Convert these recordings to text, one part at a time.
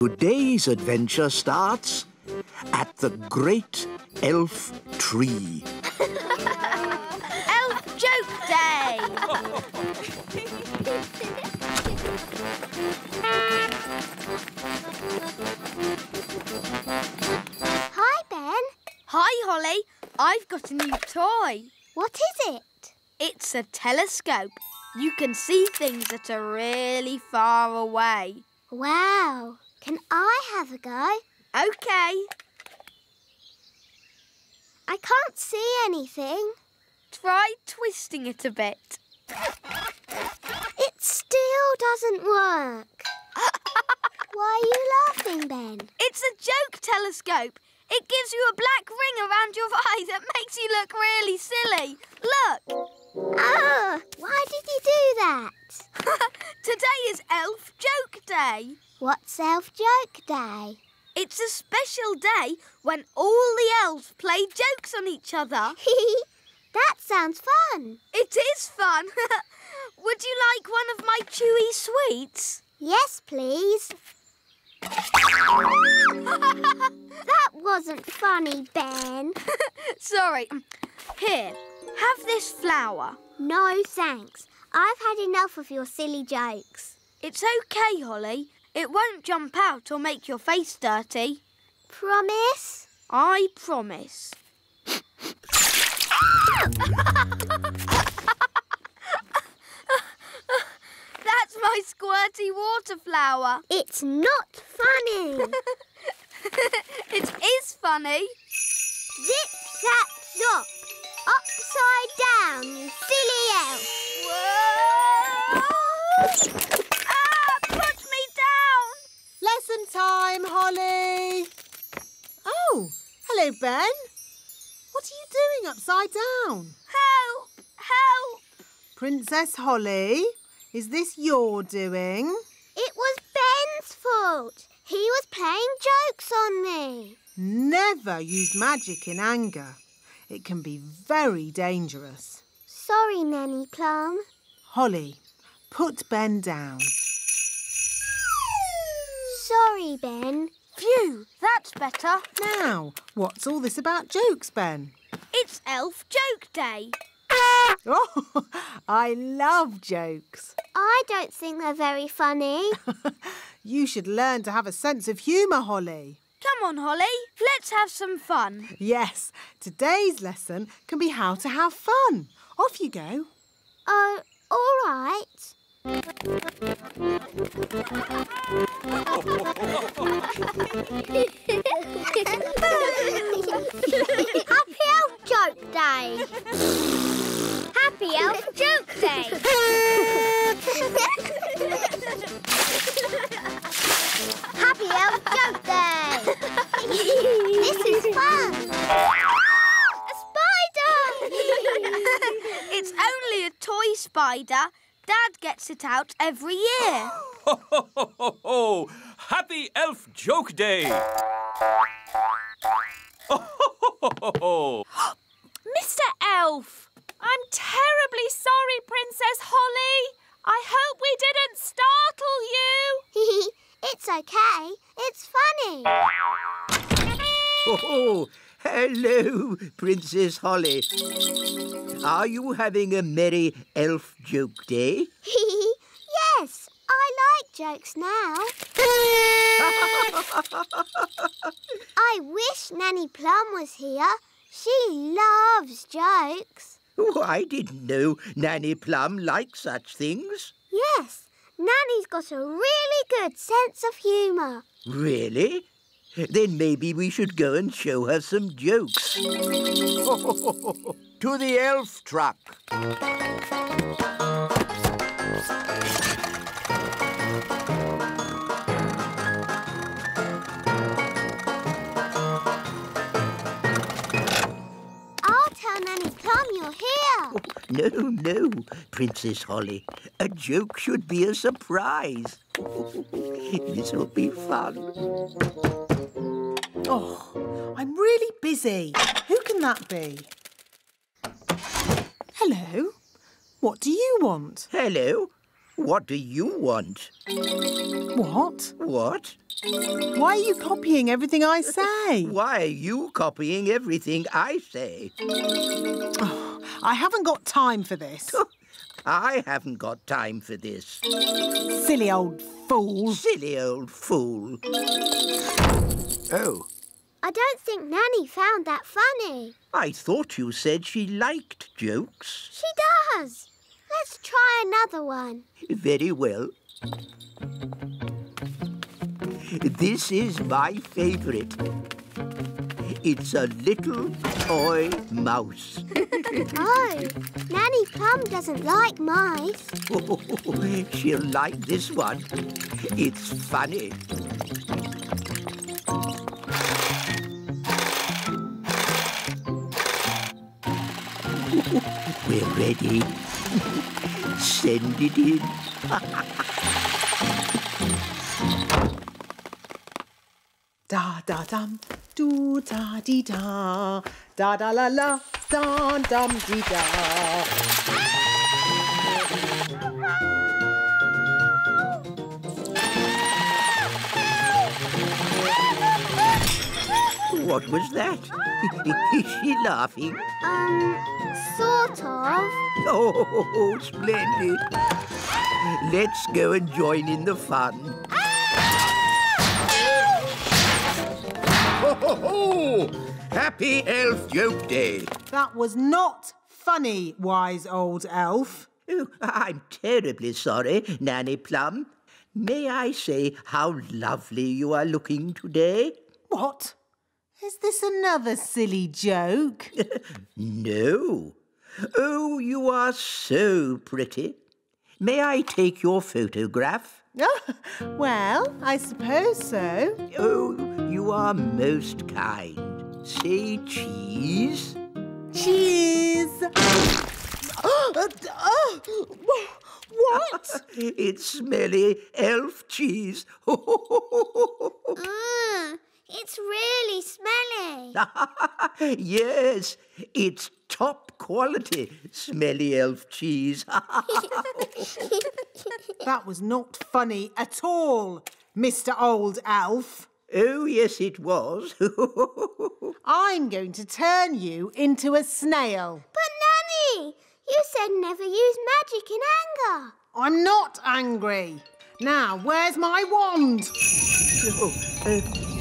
Today's adventure starts at the Great Elf Tree. Elf Joke Day! Hi, Ben. Hi, Holly. I've got a new toy. What is it? It's a telescope. You can see things that are really far away. Wow. Can I have a go? OK. I can't see anything. Try twisting it a bit. It still doesn't work. Why are you laughing, Ben? It's a joke telescope. It gives you a black ring around your eye that makes you look really silly. Look. Oh, why did you do that? Today is Elf Joke Day. What's Elf Joke Day? It's a special day when all the elves play jokes on each other. That sounds fun. It is fun. Would you like one of my chewy sweets? Yes, please. That wasn't funny, Ben. Sorry. Here, have this flower. No, thanks. I've had enough of your silly jokes. It's OK, Holly. It won't jump out or make your face dirty. Promise? I promise. That's my squirty water flower. It's not funny. It is funny. Zip, zap, zop. Upside down, you silly elf. Whoa! Put me down! Lesson time, Holly. Oh, hello, Ben. What are you doing upside down? Help! Help! Princess Holly, is this your doing? It was Ben's fault. He was playing jokes on me. Never use magic in anger. It can be very dangerous. Sorry, Nanny Plum. Holly, put Ben down. Sorry, Ben. Phew, that's better. Now, what's all this about jokes, Ben? It's Elf Joke Day. Oh, I love jokes. I don't think they're very funny. You should learn to have a sense of humour, Holly. Come on, Holly. Let's have some fun. Yes, today's lesson can be how to have fun. Off you go. Oh, all right. Happy Elf Joke Day. Happy Elf Joke Day. Happy Elf Joke Day. This is fun. A spider. It's only a toy spider. Dad gets it out every year. Ho, ho, ho, ho, ho. Happy Elf Joke Day! Ho, ho, ho, ho, ho. Mr. Elf, I'm terribly sorry, Princess Holly. I hope we didn't startle you. It's okay. It's funny. Oh, hello, Princess Holly. Are you having a merry elf joke day? Yes, I like jokes now. I wish Nanny Plum was here. She loves jokes. Oh, I didn't know Nanny Plum liked such things. Yes, Nanny's got a really good sense of humour. Really? Then maybe we should go and show her some jokes. To the elf truck. I'll tell Nanny Plum you're here. No, Princess Holly. A joke should be a surprise. This will be fun. Oh, I'm really busy. Who can that be? Hello. What do you want? Hello. What do you want? What? What? Why are you copying everything I say? Why are you copying everything I say? I haven't got time for this. I haven't got time for this. Silly old fool. Silly old fool. Oh, I don't think Nanny found that funny. I thought you said she liked jokes. She does. Let's try another one. Very well. This is my favourite. It's a little toy mouse. Oh, Nanny Plum doesn't like mice. She'll like this one. It's funny. We're ready. Send it in. Da da dum, do da dee da, da da la la, da dum dee da. What was that? Is she laughing? Sort of. Oh, splendid. Let's go and join in the fun. Ho, ho, ho! Happy Elf Joke Day. That was not funny, wise old elf. Oh, I'm terribly sorry, Nanny Plum. May I say how lovely you are looking today? What? Is this another silly joke? No. Oh, you are so pretty. May I take your photograph? Well, I suppose so. Oh, you are most kind. Say cheese. Cheese! What? It's smelly elf cheese. It's really smelly. Yes, it's top quality smelly elf cheese. That was not funny at all, Mr. Old Elf. Oh, yes, it was. I'm going to turn you into a snail. But Nanny, you said never use magic in anger. I'm not angry. Now, where's my wand?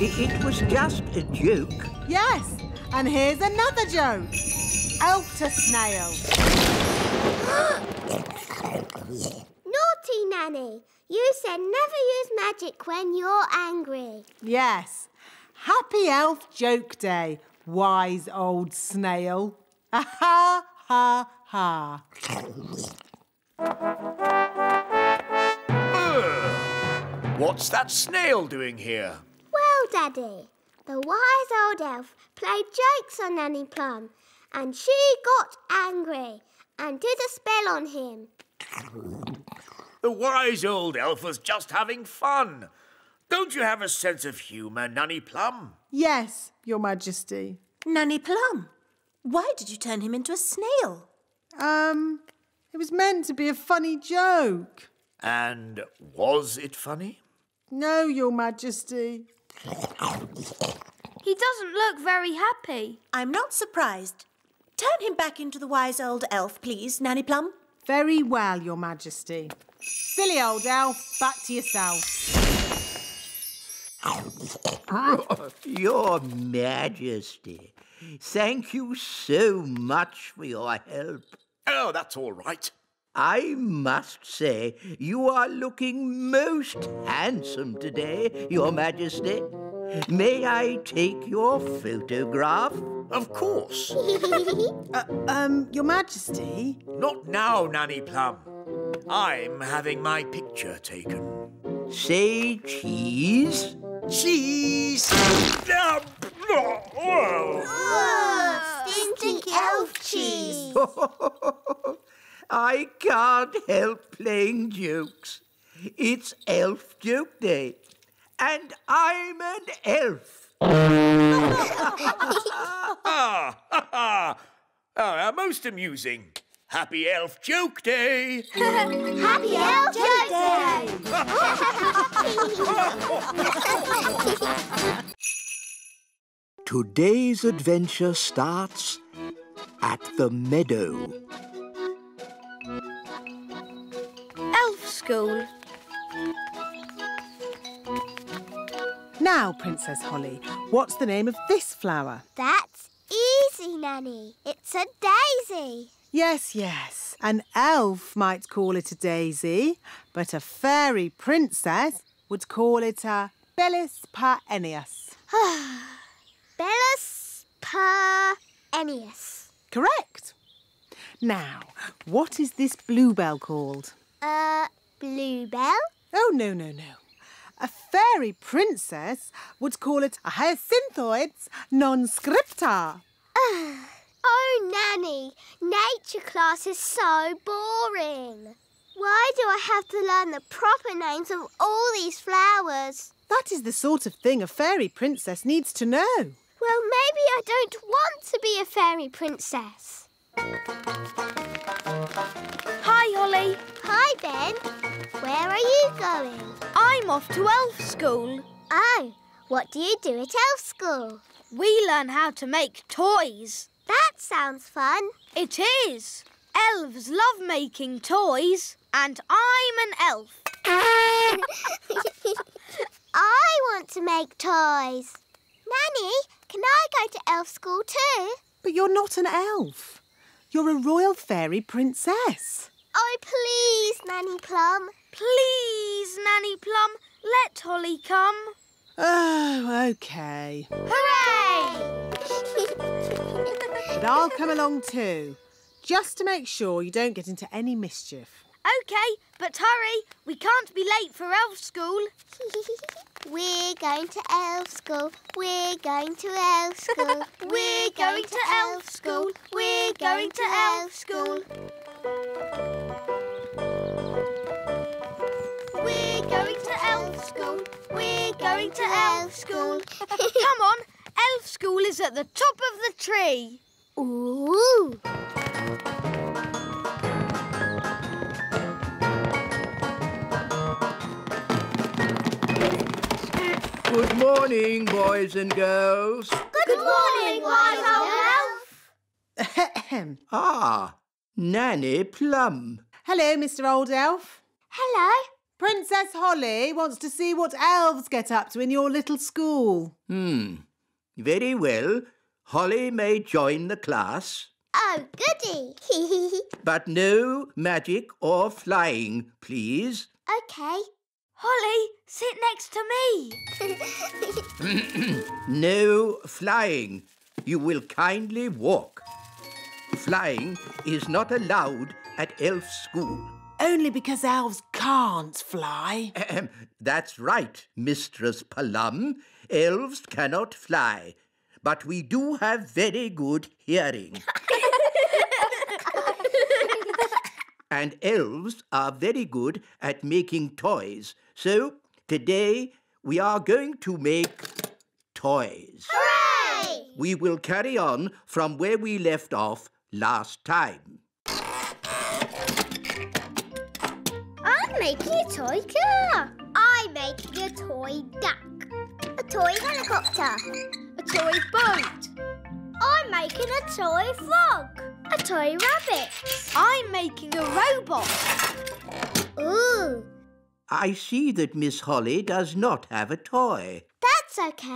It was just a joke. Yes, and here's another joke. Elf to snail. Naughty Nanny, you said never use magic when you're angry. Yes. Happy Elf Joke Day, wise old snail. Ha ha ha. What's that snail doing here? Well, Daddy, the wise old elf played jokes on Nanny Plum and she got angry and did a spell on him. The wise old elf was just having fun. Don't you have a sense of humour, Nanny Plum? Yes, Your Majesty. Nanny Plum, why did you turn him into a snail? It was meant to be a funny joke. And was it funny? No, Your Majesty. He doesn't look very happy. I'm not surprised. Turn him back into the wise old elf, please, Nanny Plum. Very well, Your Majesty. Silly old elf, back to yourself. Your Majesty, thank you so much for your help. Oh, that's all right. I must say, you are looking most handsome today, Your Majesty. May I take your photograph? Of course. Your Majesty? Not now, Nanny Plum. I'm having my picture taken. Say cheese. Cheese! Stinky elf cheese. I can't help playing jokes. It's Elf Joke Day, and I'm an elf. Most amusing. Happy Elf Joke Day! Happy Elf Joke Day! Today's adventure starts at the meadow. Elf school. Now, Princess Holly, what's the name of this flower? That's easy, Nanny. It's a daisy. Yes, yes. An elf might call it a daisy, but a fairy princess would call it a Bellis perennius. Bellis perennius. Correct. Now, what is this bluebell called? Bluebell? Oh, no, no, no. A fairy princess would call it a Hyacinthoids non-scripta. Oh, Nanny, nature class is so boring. Why do I have to learn the proper names of all these flowers? That is the sort of thing a fairy princess needs to know. Well, maybe I don't want to be a fairy princess. Hi, Holly. Hi, Ben. Where are you going? I'm off to elf school. Oh, what do you do at elf school? We learn how to make toys. That sounds fun. It is. Elves love making toys, and I'm an elf. I want to make toys. Nanny, can I go to elf school too? But you're not an elf. You're a royal fairy princess. Oh, please, Nanny Plum. Please, Nanny Plum, let Holly come. Oh, OK. Hooray! But I'll come along too, just to make sure you don't get into any mischief. OK, but hurry. We can't be late for elf school. We're going to elf school. We're going to elf school. We're going to elf school. We're going to elf school. We're going to elf school. We're going to elf school. Come on, elf school is at the top of the tree. Ooh. Good morning, boys and girls. Good morning, wise old elf. Ah, Nanny Plum. Hello, Mr. Old Elf. Hello. Princess Holly wants to see what elves get up to in your little school. Very well. Holly may join the class, Oh, goody. but no magic or flying, please. OK. Holly, sit next to me. No flying. You will kindly walk. Flying is not allowed at elf school. Only because elves can't fly. That's right, Mistress Plum. Elves cannot fly, but we do have very good hearing. And elves are very good at making toys. So today we are going to make toys. Hooray! We will carry on from where we left off last time. I'm making a toy car. I'm making a toy duck. A toy helicopter. A toy boat. I'm making a toy frog. A toy rabbit. I'm making a robot. Ooh, I see that Miss Holly does not have a toy. that's OK.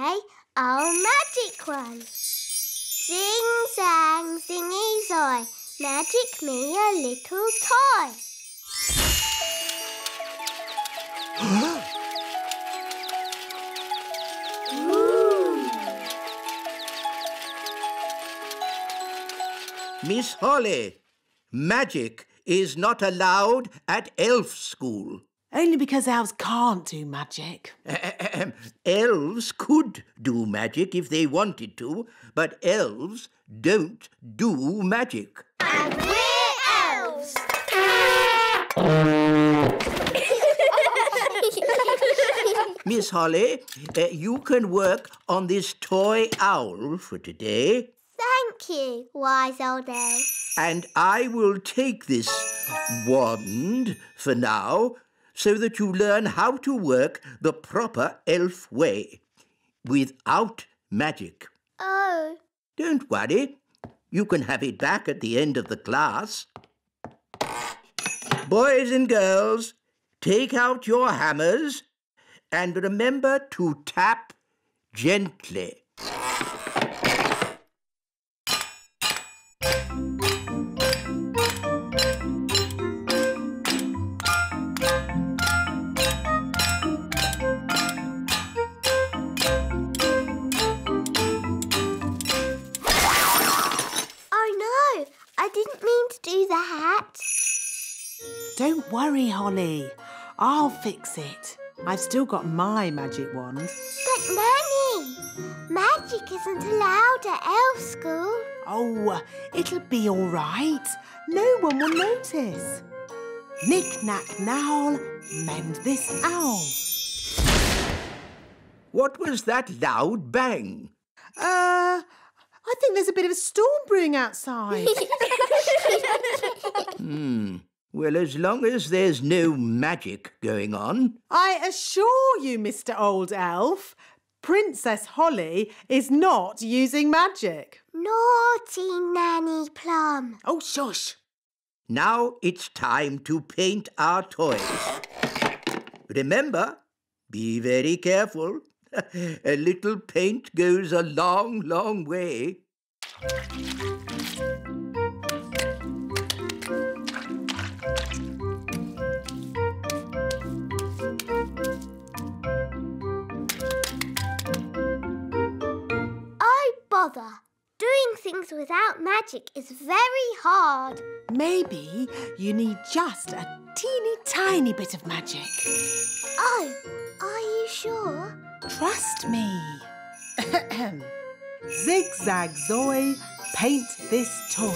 I'll magic one. Zing, zang, zingy, zoy. Magic me a little toy. Miss Holly, magic is not allowed at elf school. Only because elves can't do magic. Elves could do magic if they wanted to, but elves don't do magic. And we're elves. Miss Holly, you can work on this toy owl for today. Thank you, wise old elf. And I will take this wand for now so that you learn how to work the proper elf way, without magic. Oh. Don't worry. You can have it back at the end of the class. Boys and girls, take out your hammers and remember to tap gently. I didn't mean to do that. Don't worry, Holly. I'll fix it. I've still got my magic wand. But, Nanny, magic isn't allowed at elf school. Oh, it'll be all right. No one will notice. Knick-knack-knowl, mend this owl. What was that loud bang? I think there's a bit of a storm brewing outside. Well, as long as there's no magic going on. I assure you, Mr. Old Elf, Princess Holly is not using magic. Naughty Nanny Plum. Oh, shush. Now it's time to paint our toys. Remember, be very careful. A little paint goes a long, long way. Oh, bother. Doing things without magic is very hard. Maybe you need just a teeny tiny bit of magic. Oh, are you sure? Trust me. Zigzag Zoe, paint this toy.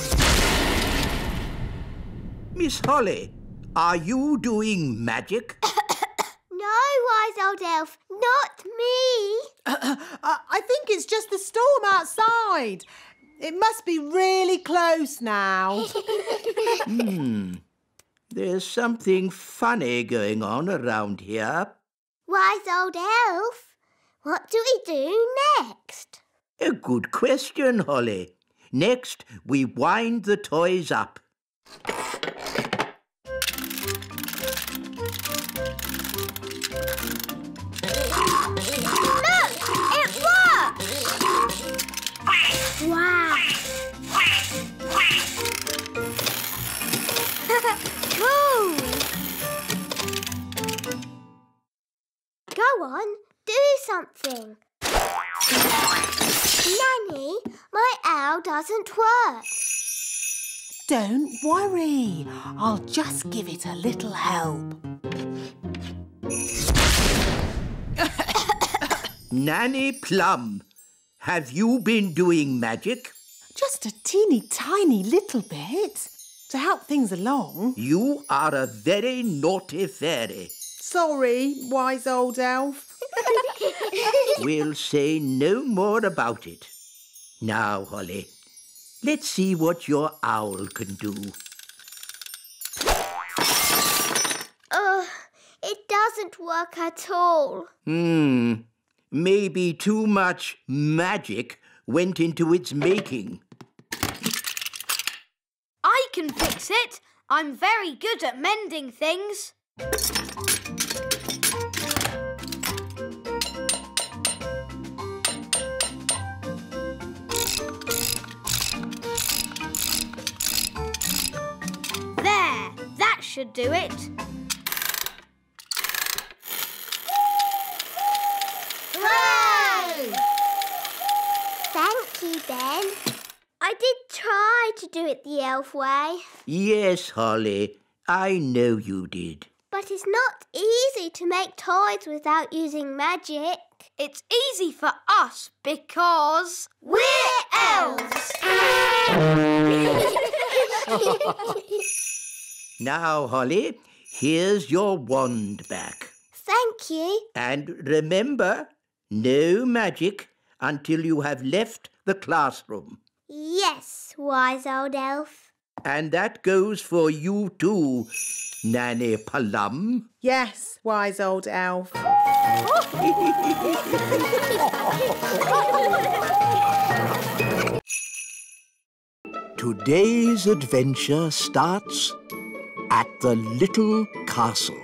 Miss Holly, are you doing magic? No, wise old elf, not me. I think it's just the storm outside. It must be really close now. There's something funny going on around here. Wise old elf, what do we do next? A good question, Holly. Next, we wind the toys up. Look, it works! Wow! Cool! Go on, do something. Nanny, my owl doesn't work. Don't worry. I'll just give it a little help. Nanny Plum, have you been doing magic? Just a teeny tiny little bit to help things along. You are a very naughty fairy. Sorry, wise old elf. We'll say no more about it. Now, Holly, let's see what your owl can do. It doesn't work at all. Maybe too much magic went into its making. I can fix it. I'm very good at mending things. There, that should do it. Hooray! Thank you, Ben. I did try to do it the elf way. Yes, Holly, I know you did. But it's not easy to make toys without using magic. It's easy for us because We're elves! Now, Holly, here's your wand back. Thank you. And remember, no magic until you have left the classroom. Yes, wise old elf. And that goes for you too, Nanny Plum. Yes, wise old elf. Today's adventure starts at the little castle.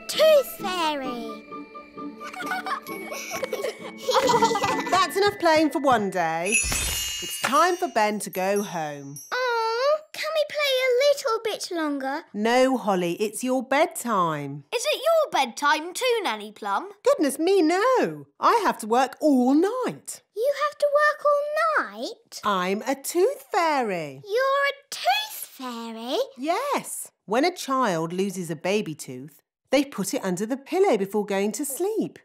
Tooth Fairy. That's enough playing for one day. It's time for Ben to go home. Oh, can we play a little bit longer? No, Holly, it's your bedtime. Is it your bedtime too, Nanny Plum? Goodness me, no. I have to work all night. You have to work all night? I'm a tooth fairy. You're a tooth fairy? Yes. When a child loses a baby tooth, they put it under the pillow before going to sleep.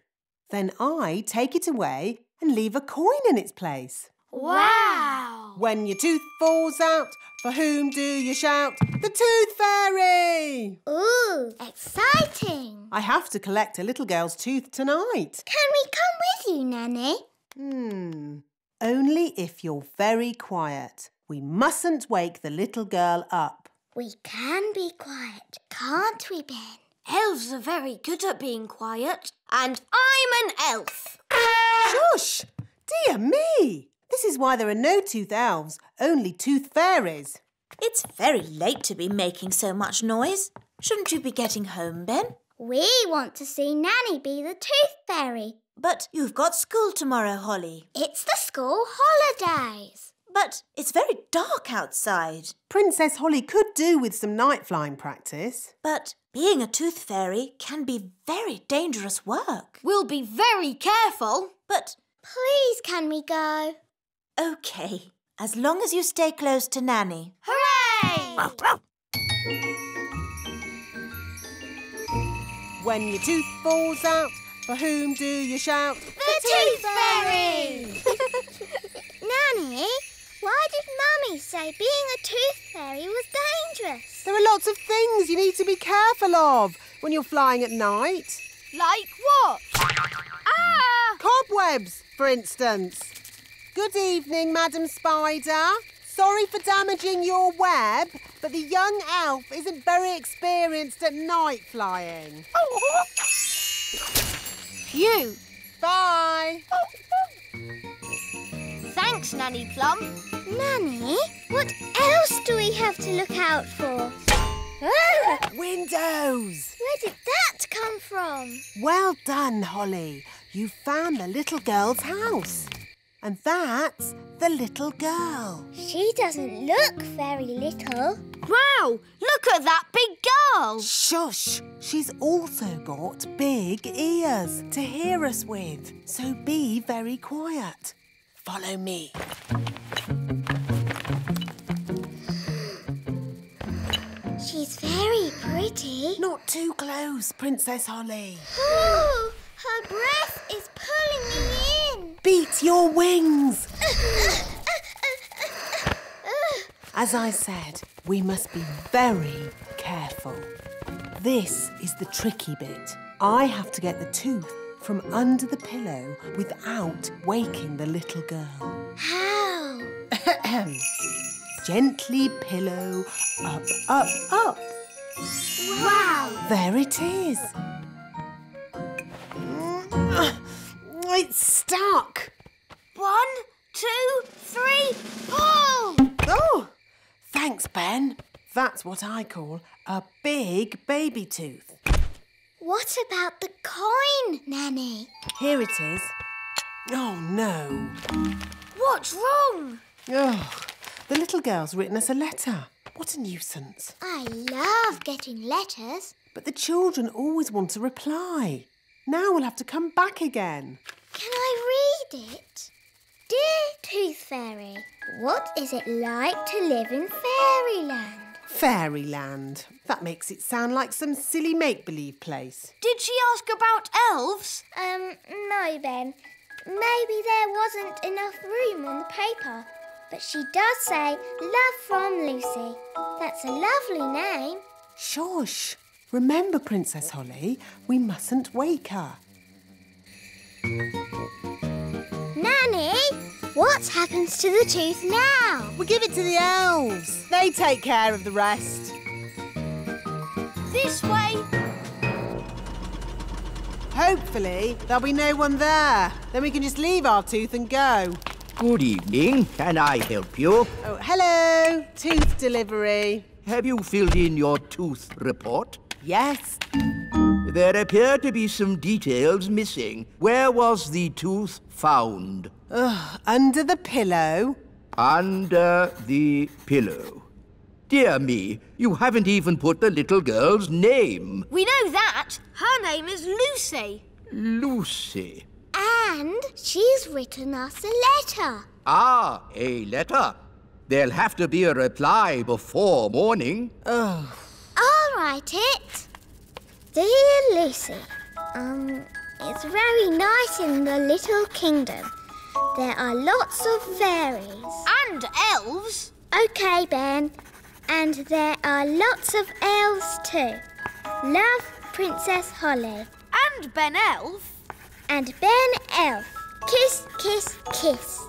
Then I take it away and leave a coin in its place. Wow! When your tooth falls out, for whom do you shout? The Tooth Fairy! Ooh, exciting. I have to collect a little girl's tooth tonight. Can we come with you, Nanny? Only if you're very quiet. We mustn't wake the little girl up. We can be quiet, can't we, Ben? Elves are very good at being quiet. And I'm an elf. Shush! Dear me! This is why there are no tooth elves, only tooth fairies. It's very late to be making so much noise. Shouldn't you be getting home, Ben? We want to see Nanny be the Tooth Fairy. But you've got school tomorrow, Holly. It's the school holidays. But it's very dark outside. Princess Holly could do with some night flying practice. But being a tooth fairy can be very dangerous work. We'll be very careful. But Please, can we go? OK, as long as you stay close to Nanny. Hooray! When your tooth falls out, for whom do you shout? The Tooth Fairy! Nanny, why did Mummy say being a Tooth Fairy was dangerous? There are lots of things you need to be careful of when you're flying at night. Like what? Ah! Cobwebs, for instance. Good evening, Madam Spider. Sorry for damaging your web, but the young elf isn't very experienced at night flying. Phew! Bye. Thanks, Nanny Plum. Nanny, what else do we have to look out for? Ah, Windows. where did that come from? Well done, Holly. You found the little girl's house. And that's the little girl. She doesn't look very little. Wow! Look at that big girl! Shush! She's also got big ears to hear us with. So be very quiet. Follow me. She's very pretty. Not too close, Princess Holly. Oh, her breath is pulling me in. Beat your wings. As I said, we must be very careful. This is the tricky bit. I have to get the tooth from under the pillow without waking the little girl. How? Gently pillow, up, up, up. Wow. There it is. It's stuck. 1, 2, 3, pull! Oh, thanks, Ben. That's what I call a big baby tooth. What about the coin, Nanny? Here it is. Oh, no. What's wrong? Oh, the little girl's written us a letter. What a nuisance. I love getting letters. But the children always want a reply. Now we'll have to come back again. Can I read it? Dear Tooth Fairy, what is it like to live in fairyland? Fairyland. That makes it sound like some silly make-believe place. Did she ask about elves? No, Ben. Maybe there wasn't enough room on the paper. But she does say, love from Lucy. That's a lovely name. Shush. Remember, Princess Holly, we mustn't wake her. Nanny, What happens to the tooth now? We give it to the elves. They take care of the rest. This way. Hopefully, there'll be no one there. Then we can just leave our tooth and go. Good evening. Can I help you? Oh, hello. Tooth delivery. Have you filled in your tooth report? Yes. There appear to be some details missing. Where was the tooth found? Under the pillow. Under the pillow. Dear me, you haven't even put the little girl's name. We know that. Her name is Lucy. Lucy. And she's written us a letter. Ah, a letter. There'll have to be a reply before morning. I'll write it. Dear Lucy, it's very nice in the little kingdom. There are lots of fairies. And elves. OK, Ben. And there are lots of elves too. Love, Princess Holly. And Ben Elf. And Ben Elf. Kiss, kiss, kiss.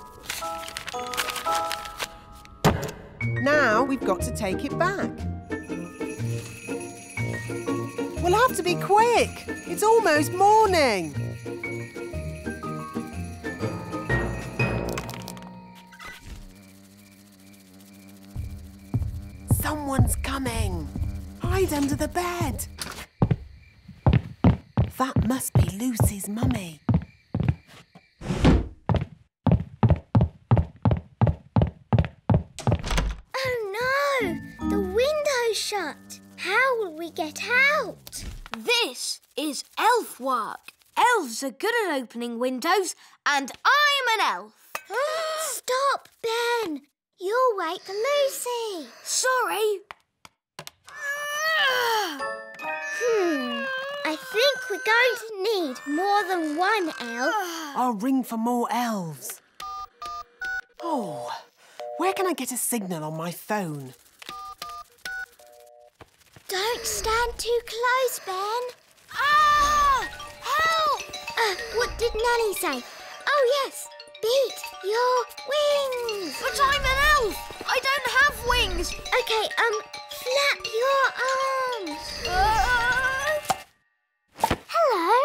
Now we've got to take it back. We'll have to be quick. It's almost morning. Someone's coming. Hide under the bed. That must be Lucy's mummy. Oh no! The window's shut. How will we get out? This is elf work. Elves are good at opening windows, and I'm an elf. Stop, Ben. You'll wake Lucy. Sorry. I think we're going to need more than one elf. I'll ring for more elves. Oh, where can I get a signal on my phone? Don't stand too close, Ben. Ah! Help! What did Nanny say? Oh, yes. Beat your wings. But I'm an elf. I don't have wings. OK, flap your arms. Hello.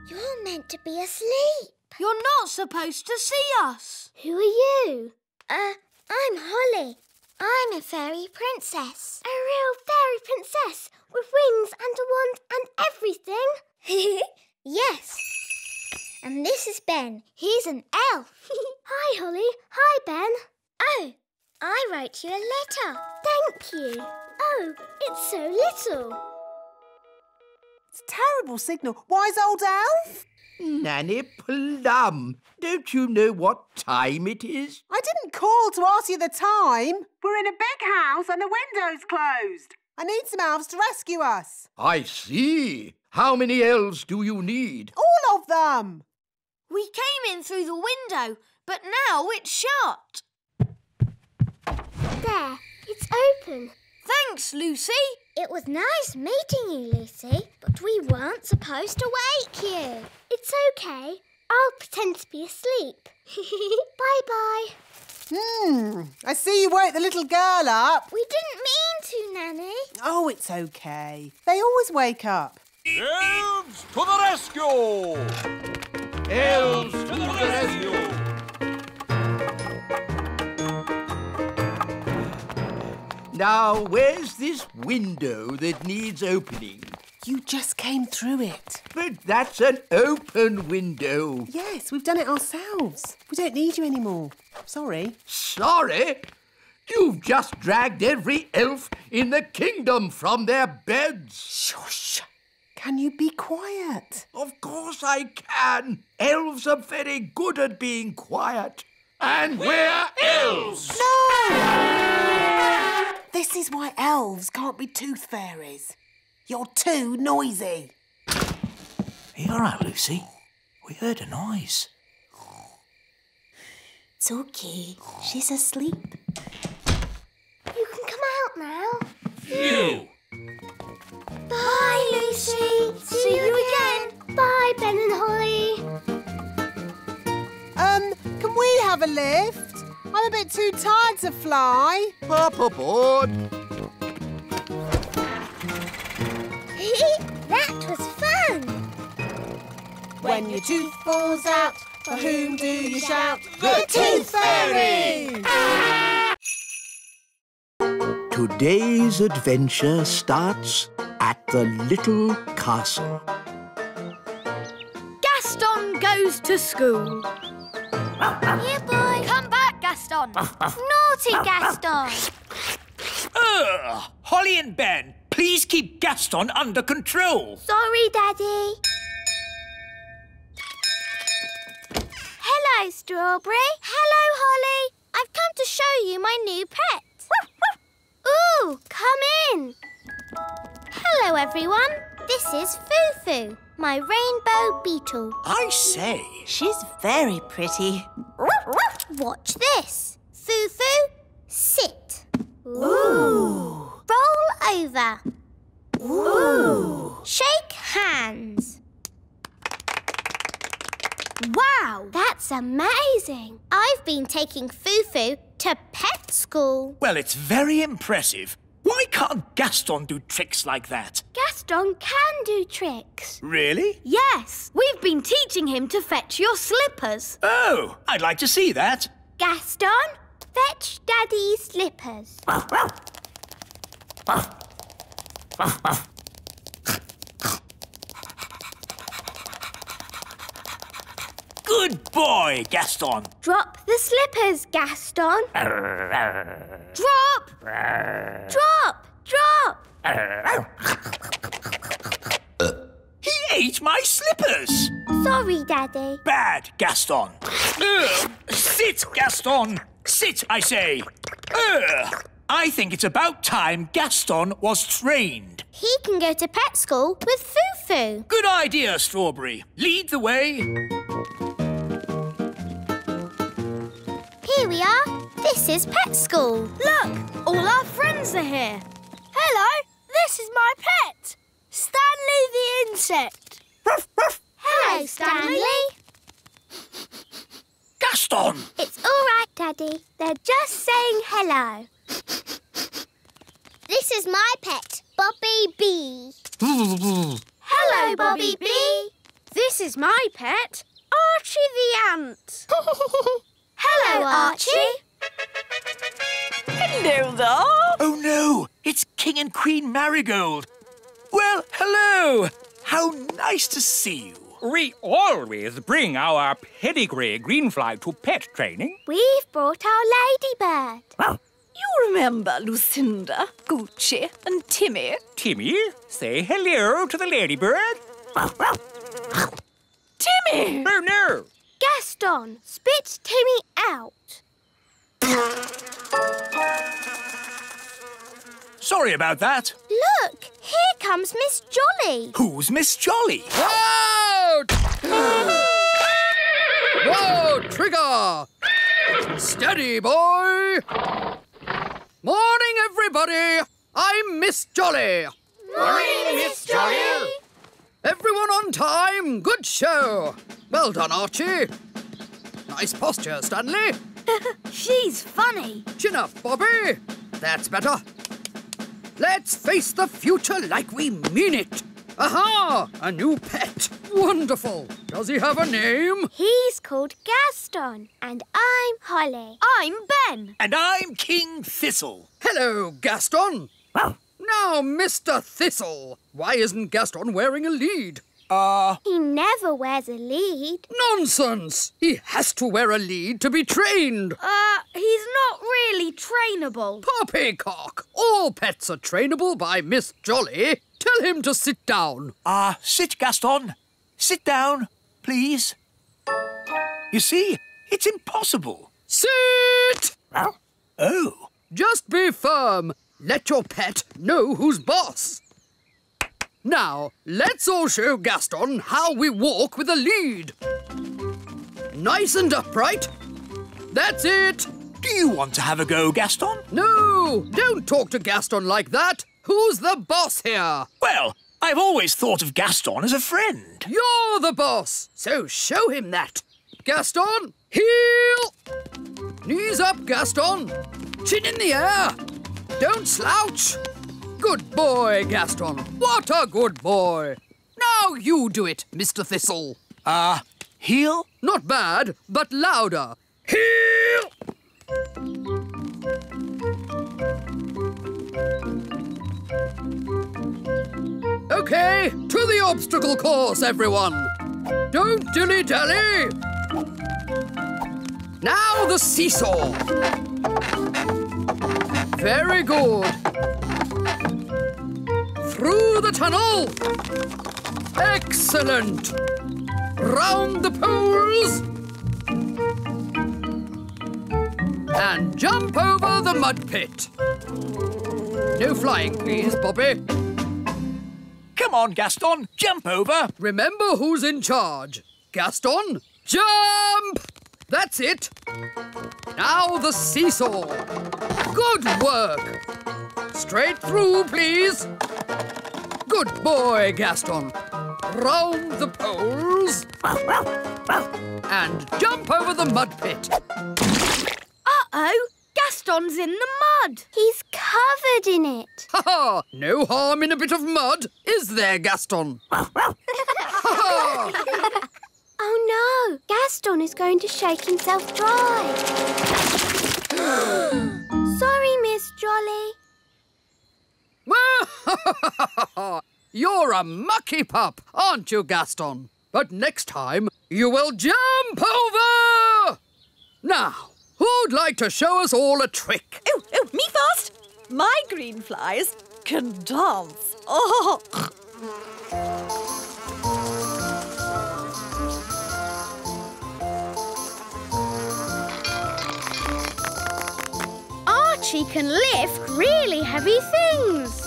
You're meant to be asleep. You're not supposed to see us. Who are you? I'm Holly. I'm a fairy princess. A real fairy princess with wings and a wand and everything? Yes. And this is Ben. He's an elf. Hi, Holly. Hi, Ben. Oh, I wrote you a letter. Thank you. Oh, it's so little. It's a terrible signal. Wise old elf? Nanny Plum, don't you know what time it is? I didn't call to ask you the time. We're in a big house and the window's closed. I need some elves to rescue us. I see. How many elves do you need? All of them. We came in through the window, but now it's shut. There, it's open. Thanks, Lucy. It was nice meeting you, Lucy, but we weren't supposed to wake you. It's OK. I'll pretend to be asleep. Bye-bye. I see you woke the little girl up. We didn't mean to, Nanny. Oh, it's OK. They always wake up. Elves to the rescue! Elves to the rescue! Now, where's this window that needs opening? You just came through it. But that's an open window. Yes, we've done it ourselves. We don't need you anymore. Sorry. Sorry? You've just dragged every elf in the kingdom from their beds. Shush. Can you be quiet? Of course I can. Elves are very good at being quiet. And we're elves! No! This is why elves can't be tooth fairies. You're too noisy. Are you all right, Lucy? We heard a noise. It's okay. She's asleep. You can come out now. You! Bye, Lucy. See you again. Bye, Ben and Holly. Can we have a lift. I'm a bit too tired to fly. Hop aboard. That was fun. When your tooth falls out, for whom do you shout? The Tooth Fairy! Today's adventure starts at the little castle. Gaston goes to school. Here, boy. Come back, Gaston. Naughty Gaston. Holly and Ben, please keep Gaston under control. Sorry, Daddy. Hello, Strawberry. Hello, Holly. I've come to show you my new pet. Ooh, come in. Hello, everyone. This is Foo-Foo, my rainbow beetle. I say. She's very pretty. Watch this. Foo-Foo, sit. Ooh. Roll over. Ooh. Shake hands. Wow! That's amazing. I've been taking Foo-Foo to pet school. Well, it's very impressive. Why can't Gaston do tricks like that? Gaston can do tricks. Really? Yes, we've been teaching him to fetch your slippers. Oh, I'd like to see that. Gaston, fetch Daddy's slippers. Good boy, Gaston. Drop the slippers, Gaston. Drop! Drop, drop. He ate my slippers. Sorry, Daddy. Bad, Gaston. Sit, Gaston. Sit, I say. I think it's about time Gaston was trained. He can go to pet school with Foo-Foo. Good idea, Strawberry. Lead the way. Here we are. This is pet school. Look, all our friends are here. Hello, this is my pet, Stanley the insect. Hello, Stanley. Gaston! It's all right, Daddy. They're just saying hello. This is my pet, Bobby Bee. Hello, Bobby Bee. This is my pet, Archie the ant. Hello, Archie. Hello there. Oh, no! It's King and Queen Marigold. Well, hello! How nice to see you. We always bring our pedigree greenfly to pet training. We've brought our ladybird. You remember Lucinda, Gucci and Timmy? Timmy, say hello to the ladybird. Timmy! Oh, no! Gaston, spit Timmy out. Sorry about that. Look, here comes Miss Jolly. Who's Miss Jolly? Out! Whoa, Trigger! Steady, boy! Morning, everybody! I'm Miss Jolly. Morning, Miss Jolly. Everyone on time. Good show. Well done, Archie. Nice posture, Stanley. She's funny. Chin up, Bobby. That's better. Let's face the future like we mean it. Aha! A new pet. Wonderful. Does he have a name? He's called Gaston, and I'm Holly. I'm Ben. And I'm King Thistle. Hello, Gaston. Now, Mr. Thistle, why isn't Gaston wearing a lead? He never wears a lead. Nonsense! He has to wear a lead to be trained. He's not really trainable. Poppycock! All pets are trainable by Miss Jolly. Tell him to sit down. Sit, Gaston. Sit down, please. You see, it's impossible. Sit! Oh. Just be firm. Let your pet know who's boss. Now, let's all show Gaston how we walk with a lead. Nice and upright. That's it. Do you want to have a go, Gaston? No, don't talk to Gaston like that. Who's the boss here? Well, I've always thought of Gaston as a friend. You're the boss, so show him that. Gaston, Heel! Knees up, Gaston. Chin in the air. Don't slouch. Good boy, Gaston. What a good boy. Now you do it, Mr. Thistle. Heel? Not bad, but louder. Heel! OK, to the obstacle course, everyone. Don't dilly-dally. Now the seesaw. Very good. Through the tunnel. Excellent. Round the poles. And jump over the mud pit. No flying, please, Bobby. Come on, Gaston, jump over. Remember who's in charge. Gaston, jump! That's it. Now the seesaw. Good work. Straight through, please. Good boy, Gaston. Round the poles. And jump over the mud pit. Uh-oh, Gaston's in the mud. He's covered in it. Ha-ha! No harm in a bit of mud, is there, Gaston? Ha-ha! Oh no, Gaston is going to shake himself dry. Sorry, Miss Jolly. You're a mucky pup, aren't you, Gaston? But next time, you will jump over! Now, who'd like to show us all a trick? Oh, me first. My green flies can dance. Oh. Archie can lift really heavy things.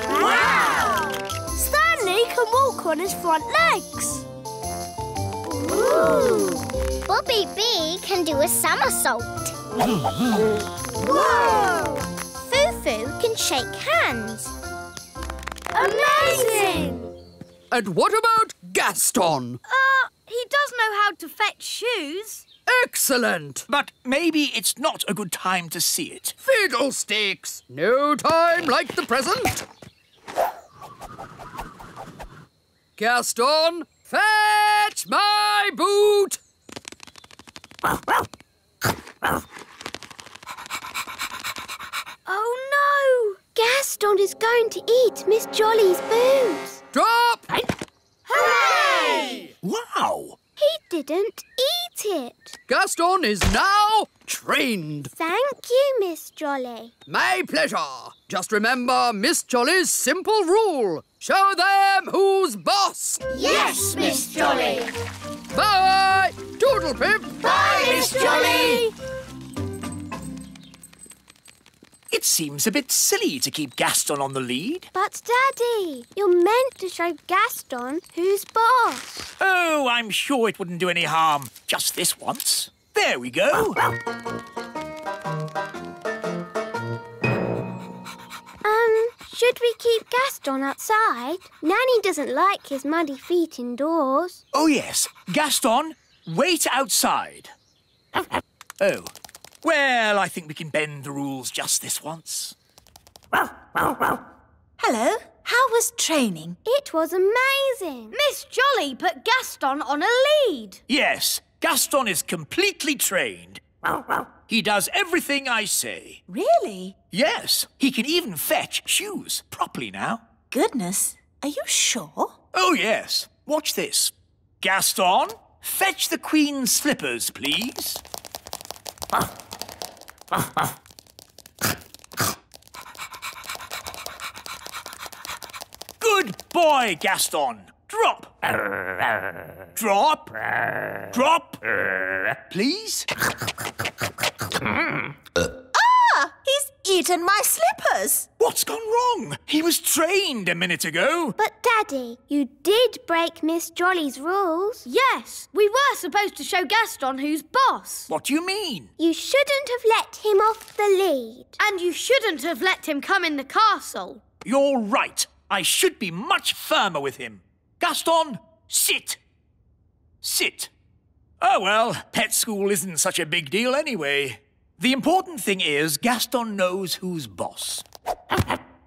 Wow! Stanley can walk on his front legs. Ooh! Bobby B can do a somersault. Whoa! Foo-Foo can shake hands. Amazing! And what about Gaston? He does know how to fetch shoes. Excellent! But maybe it's not a good time to see it. Fiddlesticks! No time like the present. Gaston, fetch my boot! Oh no! Gaston is going to eat Miss Jolly's boots. Drop! Hooray! Wow! He didn't eat it. Gaston is now trained. Thank you, Miss Jolly. My pleasure. Just remember Miss Jolly's simple rule. Show them who's boss. Yes, Miss Jolly. Bye! Toodle-pip! Bye, Miss Jolly. It seems a bit silly to keep Gaston on the lead. But, Daddy, you're meant to show Gaston who's boss. Oh, I'm sure it wouldn't do any harm. Just this once. There we go. Should we keep Gaston outside? Nanny doesn't like his muddy feet indoors. Oh, yes. Gaston, wait outside. Oh. Well, I think we can bend the rules just this once. Hello, how was training? It was amazing. Miss Jolly put Gaston on a lead. Yes, Gaston is completely trained. He does everything I say. Really? Yes, he can even fetch shoes properly now. Goodness, are you sure? Oh, yes. Watch this. Gaston, fetch the Queen's slippers, please. Good boy, Gaston. Drop. Drop. Drop. Please. He's eaten my slippers. What's gone wrong? He was trained a minute ago. But, Daddy, you did break Miss Jolly's rules. Yes, we were supposed to show Gaston who's boss. What do you mean? You shouldn't have let him off the lead. And you shouldn't have let him come in the castle. You're right. I should be much firmer with him. Gaston, sit. Sit. Oh, well, pet school isn't such a big deal anyway. The important thing is Gaston knows who's boss.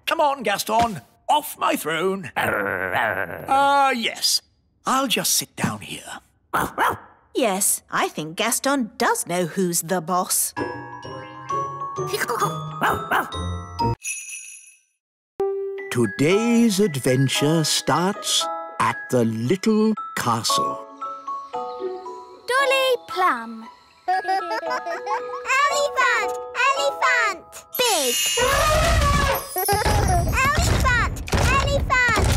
Come on, Gaston. Off my throne. Yes. I'll just sit down here. Yes, I think Gaston does know who's the boss. Today's adventure starts at the little castle. Dolly Plum. Elephant! Elephant! Big! Elephant! Elephant!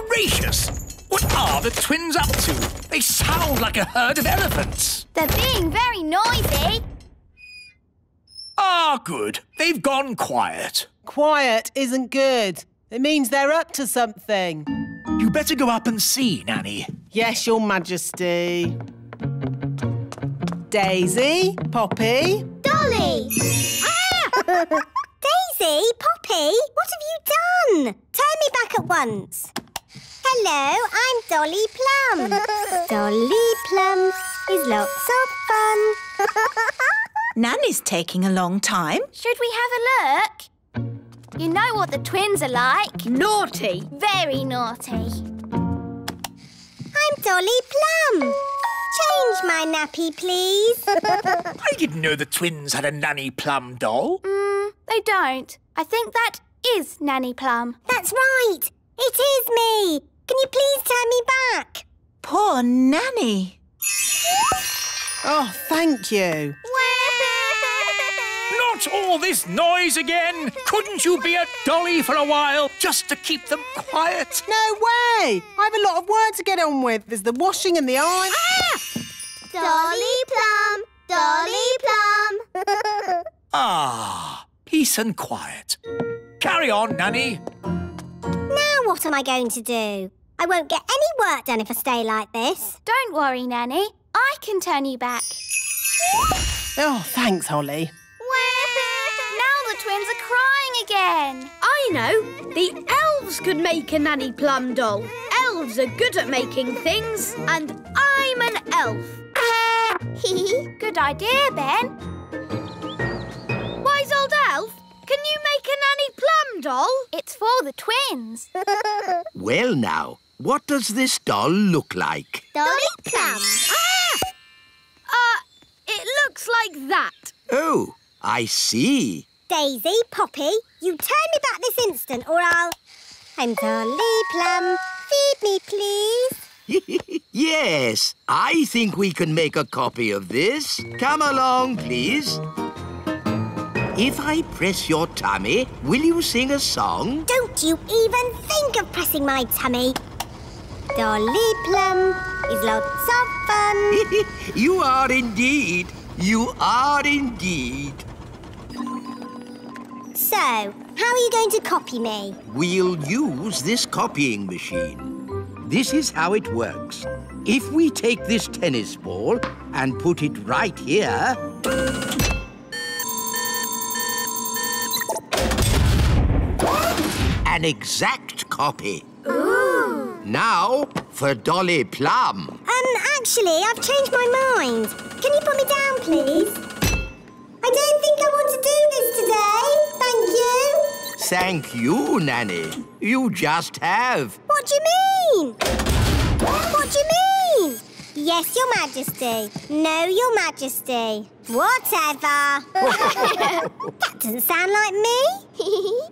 Gracious! What are the twins up to? They sound like a herd of elephants. They're being very noisy. Ah, good. They've gone quiet. Quiet isn't good. It means they're up to something. You better go up and see, Nanny. Yes, Your Majesty. Daisy, Poppy. Dolly! Daisy, Poppy, what have you done? Turn me back at once. Hello, I'm Dolly Plum. Dolly Plum is lots of fun. Nanny's taking a long time. Should we have a look? You know what the twins are like. Naughty. Very naughty. I'm Dolly Plum. Change my nappy, please. I didn't know the twins had a Nanny Plum doll. They don't. I think that is Nanny Plum. That's right. It is me. Can you please turn me back? Poor Nanny. Oh, thank you. Not all this noise again! Couldn't you be a dolly for a while, just to keep them quiet? No way! I have a lot of work to get on with. There's the washing and the iron. Dolly Plum, Dolly Plum. Ah, peace and quiet. Carry on, Nanny. Now what am I going to do? I won't get any work done if I stay like this. Don't worry, Nanny. I can turn you back. Oh, thanks, Holly. Now the twins are crying again. I know. The elves could make a Nanny Plum doll. Elves are good at making things, and I'm an elf. Good idea, Ben. Wise old elf, can you make a Nanny Plum doll? It's for the twins. Well now, what does this doll look like? Dolly Plum. It looks like that. Oh, I see. Daisy, Poppy, you turn me back this instant or I'll... I'm Dolly Plum. Feed me, please. Yes, I think we can make a copy of this. Come along, please. If I press your tummy, will you sing a song? Don't you even think of pressing my tummy. Dolly Plum is lots of fun. You are indeed. You are indeed. So, how are you going to copy me? We'll use this copying machine. This is how it works. If we take this tennis ball and put it right here... An exact copy. Ooh. Now for Dolly Plum. Actually, I've changed my mind. Can you put me down, please? I don't think I want to do this today. Thank you. Thank you, Nanny. You just have. What do you mean? What do you mean? Yes, Your Majesty. No, Your Majesty. Whatever. That doesn't sound like me.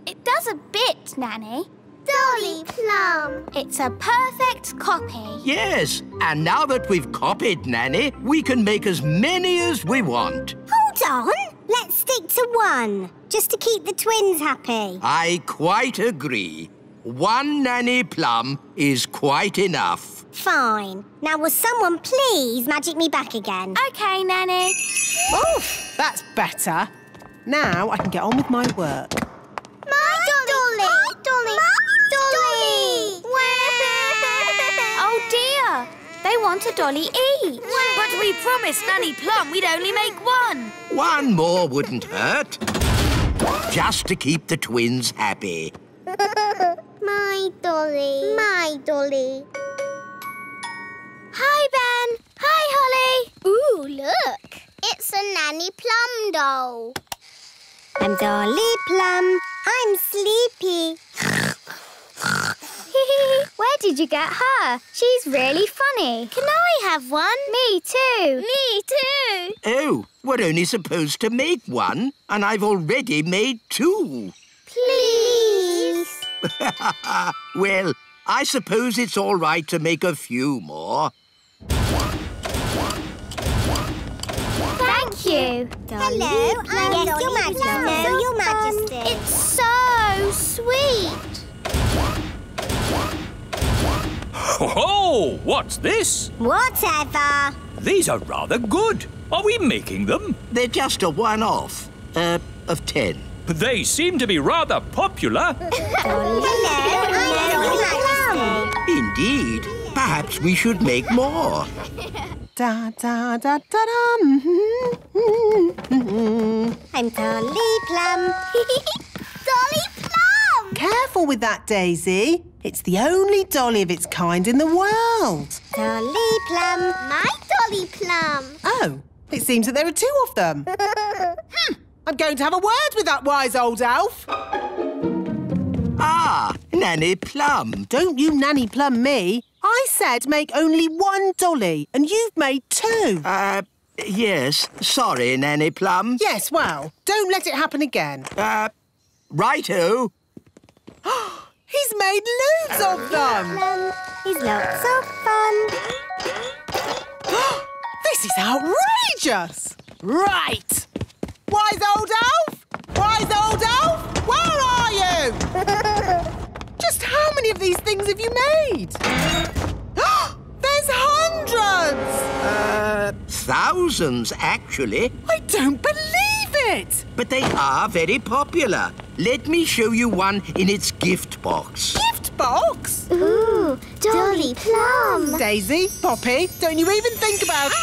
It does a bit, Nanny. Dolly Plum. It's a perfect copy. Yes, and now that we've copied Nanny, we can make as many as we want. Hold on. Let's stick to one, just to keep the twins happy. I quite agree. One Nanny Plum is quite enough. Fine. Now will someone please magic me back again? OK, Nanny. Oof, that's better. Now I can get on with my work. My Dolly! My Dolly! My Dolly! Oh, dear. They want a dolly each. But we promised Nanny Plum we'd only make one. One more wouldn't hurt. Just to keep the twins happy. My Dolly. My Dolly. Hi, Ben. Look, it's a Nanny Plum doll. I'm Dolly Plum. I'm sleepy. Where did you get her? She's really funny. Can I have one? Me too. Me too. Oh, we're only supposed to make one, and I've already made two. Please. Well, I suppose it's all right to make a few more. Thank you. Hello, I'm Your Majesty. Hello, Your Majesty. It's so sweet. Oh, what's this? Whatever. These are rather good. Are we making them? They're just a one-off, of 10. They seem to be rather popular. Hello, I'm Your Majesty. Indeed. Perhaps we should make more. Da da da da da. I'm Dolly Plum. Dolly Plum! Careful with that, Daisy. It's the only dolly of its kind in the world. Dolly Plum. My Dolly Plum. Oh, it seems that there are two of them. I'm going to have a word with that wise old elf. Ah, Nanny Plum. Don't you Nanny Plum me. I said make only one dolly, and you've made two. Yes. Sorry, Nanny Plum. Yes, well, don't let it happen again. Righto. He's made loads of them. He's lots of fun. This is outrageous. Right. Wise old elf? Wise old elf? Where are you? Just how many of these things have you made? There's hundreds! Thousands, actually. I don't believe it! But they are very popular. Let me show you one in its gift box. Gift box? Ooh, Dolly Plum. Daisy, Poppy, don't you even think about it.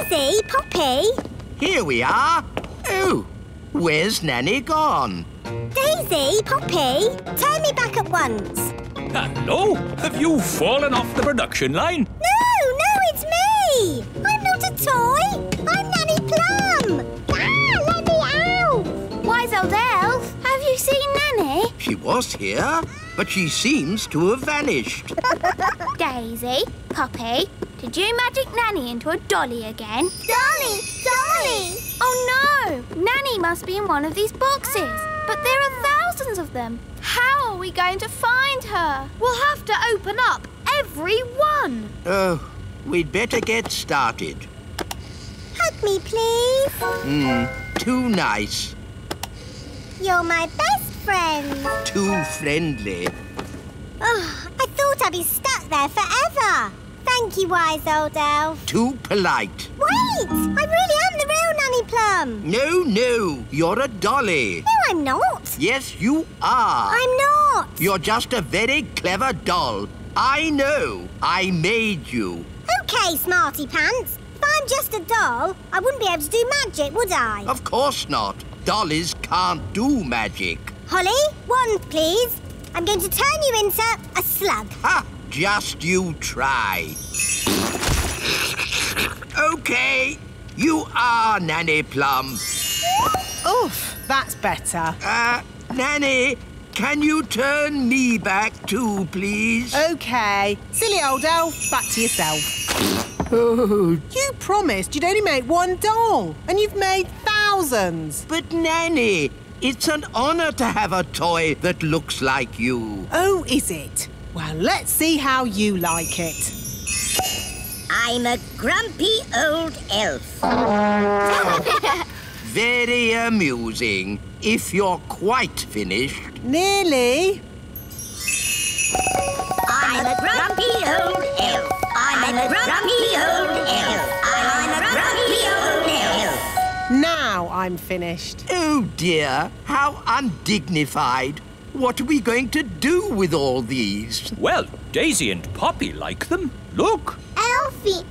Daisy, Poppy. Here we are. Oh, where's Nanny gone? Daisy, Poppy, turn me back at once. Hello? Have you fallen off the production line? No, it's me. I'm not a toy. I'm Nanny Plum. Let me out. Wise old elf, have you seen Nanny? She was here, but she seems to have vanished. Daisy, Poppy, did you magic Nanny into a dolly again? Dolly! Oh no! Nanny must be in one of these boxes. But there are thousands of them. How are we going to find her? We'll have to open up every one. Oh, we'd better get started. Hug me, please. Too nice. You're my best friend. Too friendly. Oh, I thought I'd be stuck there forever. Thank you, wise old elf. Too polite. Wait! I really am the real Nanny Plum. No, you're a dolly. No, I'm not. Yes, you are. I'm not. You're just a very clever doll. I know. I made you. OK, Smarty Pants. If I'm just a doll, I wouldn't be able to do magic, would I? Of course not. Dollies can't do magic. Holly, wand, please. I'm going to turn you into a slug. Ha! Just you try. OK, you are Nanny Plum. Oof, that's better. Nanny, can you turn me back too, please? OK. Silly old elf, back to yourself. You promised you'd only make one doll, and you've made thousands. But, Nanny, it's an honour to have a toy that looks like you. Oh, is it? Well, let's see how you like it. I'm a grumpy old elf. Very amusing. If you're quite finished. Nearly. I'm a grumpy old elf. I'm a grumpy old elf. I'm a grumpy old elf. Now I'm finished. Oh, dear. How undignified. What are we going to do with all these? Well, Daisy and Poppy like them. Look. Elfie!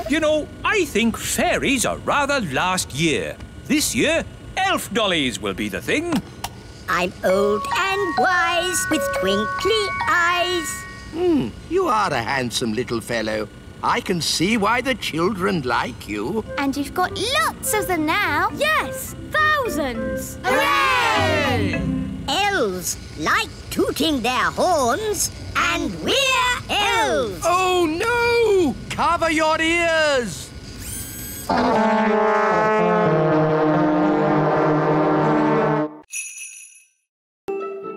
You know, I think fairies are rather last year. This year, elf dollies will be the thing. I'm old and wise with twinkly eyes. You are a handsome little fellow. I can see why the children like you. And you've got lots of them now. Yes, thousands. Hooray! Elves like tooting their horns, and we're elves. Oh, no! Cover your ears!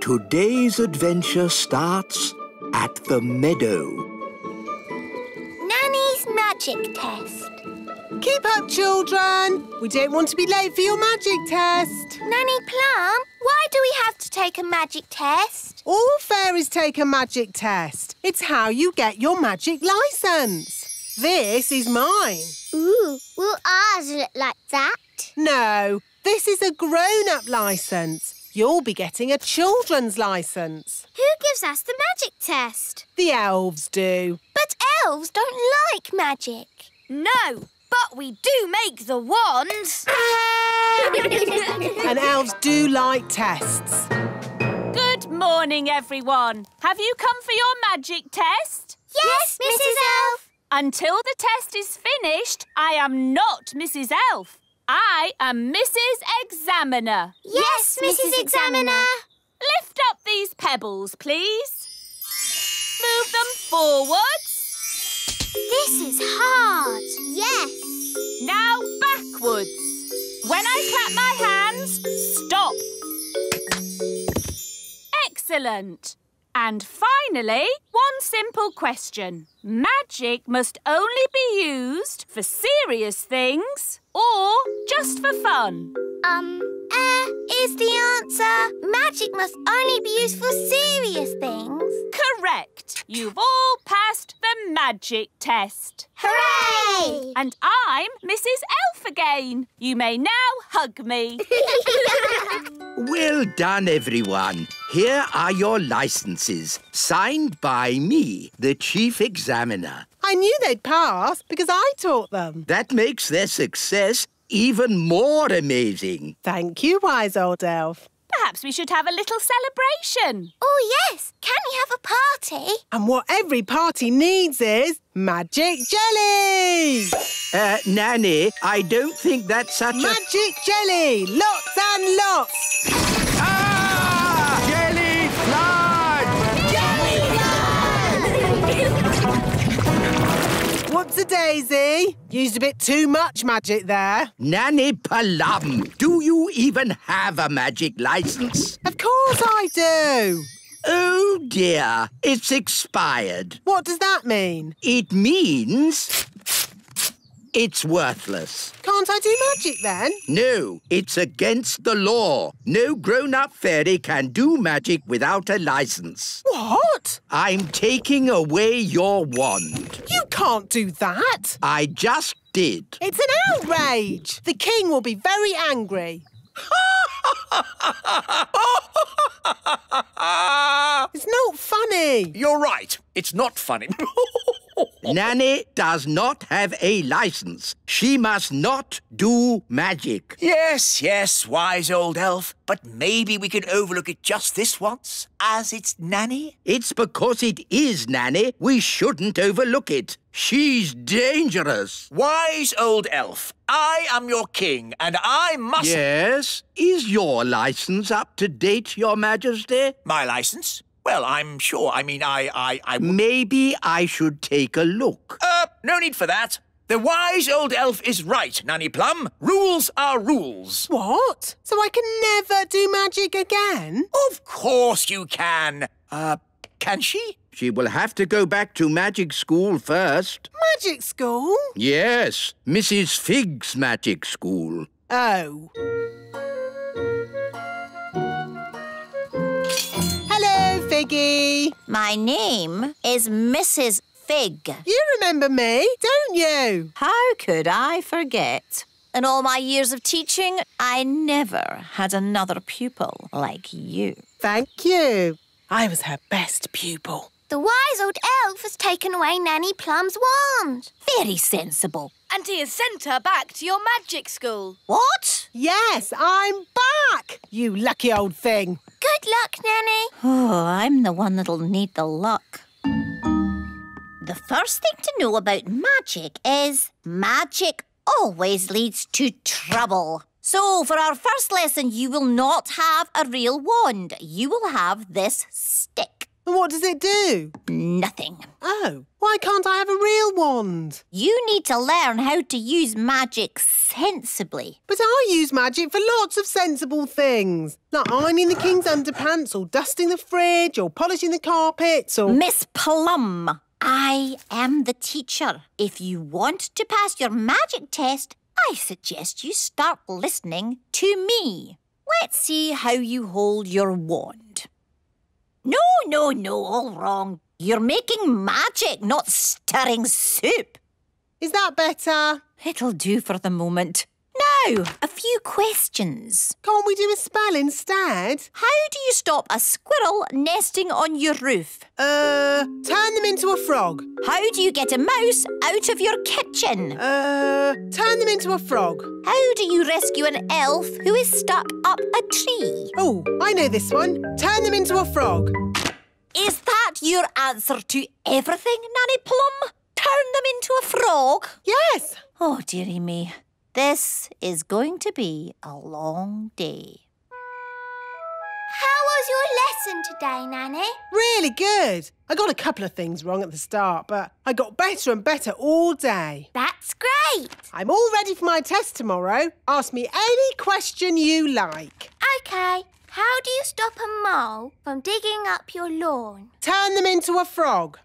Today's adventure starts at the meadow. Nanny's magic test. Keep up, children. We don't want to be late for your magic test. Nanny Plum, why do we have to take a magic test? All fairies take a magic test. It's how you get your magic licence. This is mine. Ooh, will ours look like that? No, this is a grown-up licence. You'll be getting a children's licence. Who gives us the magic test? The elves do. But elves don't like magic. No, but we do make the wands. And elves do like tests. Good morning, everyone. Have you come for your magic test? Yes, Mrs. Elf. Until the test is finished, I am not Mrs. Elf. I am Mrs. Examiner. Yes, Mrs. Examiner. Lift up these pebbles, please. Move them forwards. This is hard. Yes. Now backwards. When I clap my hands, stop. Excellent. And finally, one simple question. Magic must only be used for serious things or just for fun? Is the answer. Magic must only be used for serious things. Correct. You've all passed the magic test. Hooray! And I'm Mrs. Elf again. You may now hug me. Well done, everyone. Here are your licenses, signed by me, the Chief Examiner. I knew they'd pass because I taught them. That makes their success even more amazing. Thank you, wise old elf. Perhaps we should have a little celebration. Oh, yes. Can we have a party? And what every party needs is magic jelly! Nanny, I don't think that's such Magic jelly! Lots and lots! Ah! Jelly flood! What's a daisy? Used a bit too much magic there. Nanny Plum, do you even have a magic license? Of course I do. Oh, dear. It's expired. What does that mean? It means it's worthless. Can't I do magic then? No, it's against the law. No grown-up fairy can do magic without a license. What? I'm taking away your wand. You can't do that. I just did. It's an outrage. The king will be very angry. It's not funny. You're right. It's not funny. Nanny does not have a license. She must not do magic. Yes, yes, wise old elf. But maybe we can overlook it just this once, as it's Nanny. It's because it is Nanny. We shouldn't overlook it. She's dangerous. Wise old elf, I am your king, and I must... Yes? Is your license up to date, Your Majesty? My license? Well, I'm sure. I mean, I... Maybe I should take a look. No need for that. The wise old elf is right, Nanny Plum. Rules are rules. What? So I can never do magic again? Of course you can. Can she? She will have to go back to magic school first. Magic school? Yes, Mrs. Fig's magic school. Oh. Hello, Figgy. My name is Mrs. Fig. You remember me, don't you? How could I forget? In all my years of teaching, I never had another pupil like you. Thank you. I was her best pupil. The wise old elf has taken away Nanny Plum's wand. Very sensible. And he has sent her back to your magic school. What? Yes, I'm back, you lucky old thing. Good luck, Nanny. Oh, I'm the one that'll need the luck. The first thing to know about magic is magic always leads to trouble. So, for our first lesson, you will not have a real wand. You will have this stick. And what does it do? Nothing. Oh, why can't I have a real wand? You need to learn how to use magic sensibly. But I use magic for lots of sensible things, like ironing the king's underpants or dusting the fridge or polishing the carpets or... Miss Plum, I am the teacher. If you want to pass your magic test, I suggest you start listening to me. Let's see how you hold your wand. No, all wrong. You're making magic, not stirring soup. Is that better? It'll do for the moment. Now, a few questions. Can't we do a spell instead? How do you stop a squirrel nesting on your roof? Turn them into a frog. How do you get a mouse out of your kitchen? Turn them into a frog. How do you rescue an elf who is stuck up a tree? Oh, I know this one. Turn them into a frog. Is that your answer to everything, Nanny Plum? Turn them into a frog? Yes. Oh, dearie me. This is going to be a long day. How was your lesson today, Nanny? Really good. I got a couple of things wrong at the start, but I got better and better all day. That's great. I'm all ready for my test tomorrow. Ask me any question you like. OK. How do you stop a mole from digging up your lawn? Turn them into a frog.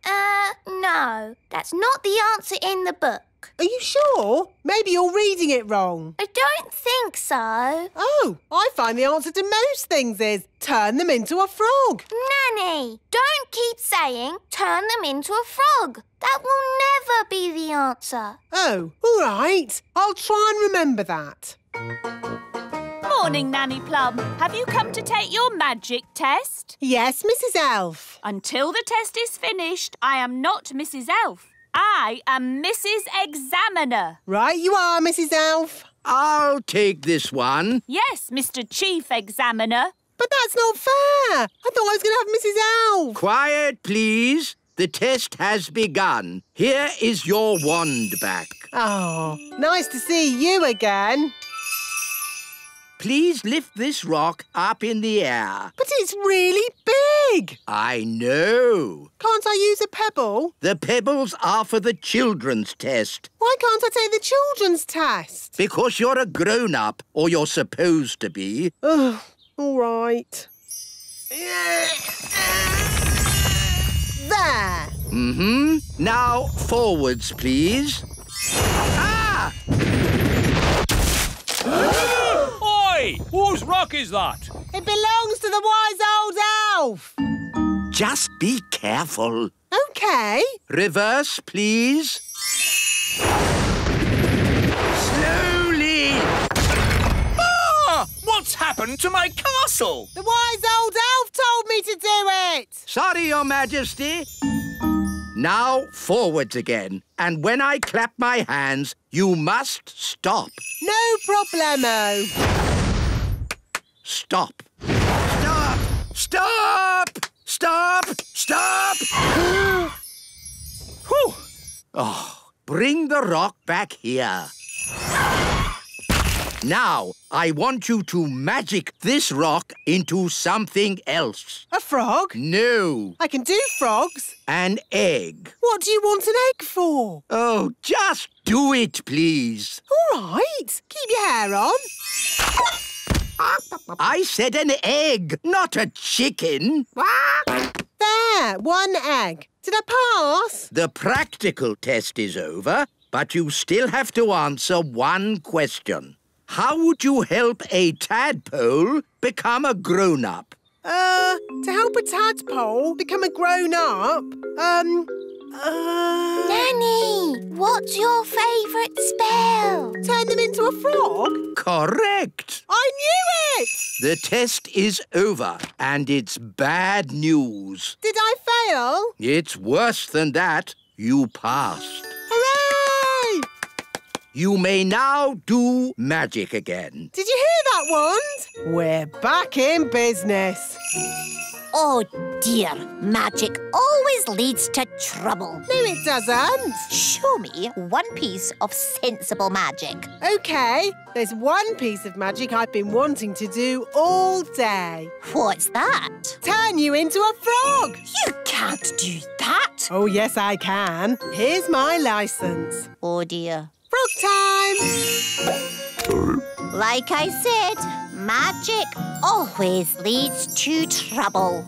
No. That's not the answer in the book. Are you sure? Maybe you're reading it wrong. I don't think so. Oh, I find the answer to most things is turn them into a frog. Nanny, don't keep saying turn them into a frog. That will never be the answer. Oh, all right. I'll try and remember that. Morning, Nanny Plum. Have you come to take your magic test? Yes, Mrs. Elf. Until the test is finished, I am not Mrs. Elf. I am Mrs. Examiner. Right you are, Mrs. Elf. I'll take this one. Yes, Mr. Chief Examiner. But that's not fair. I thought I was going to have Mrs. Elf. Quiet, please. The test has begun. Here is your wand back. Oh, nice to see you again. Please lift this rock up in the air. But it's really big. I know. Can't I use a pebble? The pebbles are for the children's test. Why can't I take the children's test? Because you're a grown-up, or you're supposed to be. Oh, all right. There. Mm-hmm. Now, forwards, please. Ah! Oi! Whose rock is that? It belongs to the wise old elf. Just be careful. OK. Reverse, please. Slowly! Ah! What's happened to my castle? The wise old elf told me to do it. Sorry, Your Majesty. Now, forwards again. And when I clap my hands, you must stop. No problemo. Stop. Stop! Stop! Stop! Stop! Whew. Oh, bring the rock back here. Now, I want you to magic this rock into something else. A frog? No. I can do frogs. An egg. What do you want an egg for? Oh, just do it, please. All right. Keep your hair on. I said an egg, not a chicken. There, one egg. Did I pass? The practical test is over, but you still have to answer one question. How would you help a tadpole become a grown-up? To help a tadpole become a grown-up, Nanny, what's your favourite spell? turn them into a frog? Correct. I knew it! The test is over, and it's bad news. Did I fail? It's worse than that. You passed. Hooray! You may now do magic again. Did you hear that, Wand? We're back in business. Oh dear, magic always leads to trouble. No, it doesn't. Show me one piece of sensible magic. OK, there's one piece of magic I've been wanting to do all day. What's that? Turn you into a frog. You can't do that. Oh, yes, I can. Here's my licence. Oh dear. Frog time! Like I said, magic always leads to trouble.